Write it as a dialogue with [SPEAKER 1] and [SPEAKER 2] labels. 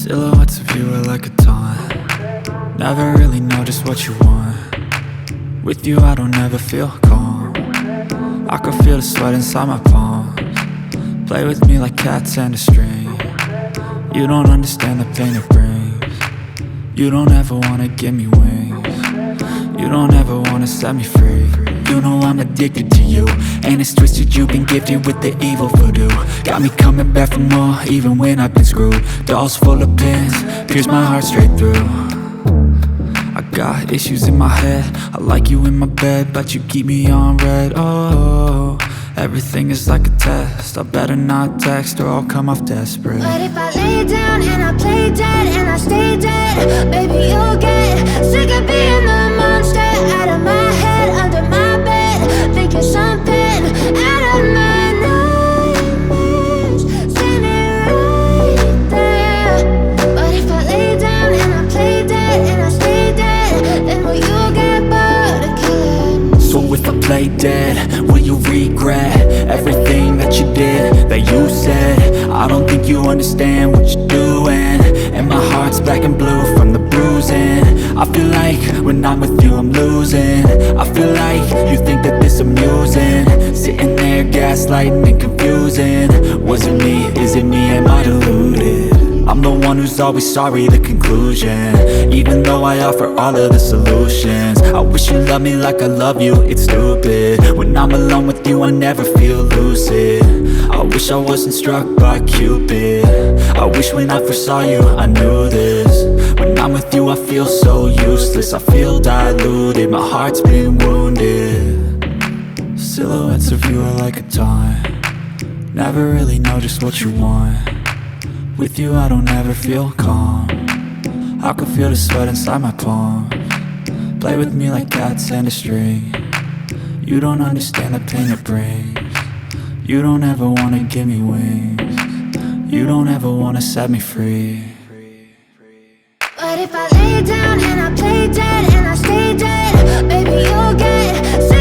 [SPEAKER 1] Silhouettes of you are like a taunt. Never really know just what you want. With you I don't ever feel calm. I can feel the sweat inside my palms. Play with me like cats and a string. You don't understand the pain it brings. You don't ever wanna give me wings. You don't ever wanna set me free. You know I'm addicted to you, and it's twisted, you've been gifted with the evil voodoo. Got me coming back for more, even when I've been screwed. Dolls full of pins, pierce my heart straight through. I got issues in my head, I like you in my bed, but you keep me on red. Oh, everything is like a test, I better not text or I'll come off desperate.
[SPEAKER 2] But if I lay down and I play dead and I stay dead, baby you'll get sick of being the monster out of my head, under my bed, thinking something out of my nightmares, standing right there. But if I lay down and I play dead and I stay dead, then will you get bored of killing?
[SPEAKER 1] So if I play dead, will you regret everything that you did, that you said? I don't think you understand what you're doing, and my heart's black and blue from the bruising. I feel like when I'm with you I'm losing. I feel like you think that this amusing, sitting there gaslighting and confusing. Was it me? Is it me? Am I deluded? I'm the one who's always sorry, the conclusion, even though I offer all of the solutions. I wish you loved me like I love you, it's stupid. When I'm alone with you I never feel lucid. I wish I wasn't struck by Cupid. I wish when I first saw you I knew this. When I'm with you I feel so useless, I feel diluted, my heart's been wounded. Silhouettes of you are like a taunt. Never really know just what you want. With you I don't ever feel calm. I can feel the sweat inside my palms. Play with me like cats and a string. You don't understand the pain it brings. You don't ever wanna give me wings. You don't ever wanna set me free.
[SPEAKER 2] But if I lay down and I play dead and I stay dead, baby you'll get sick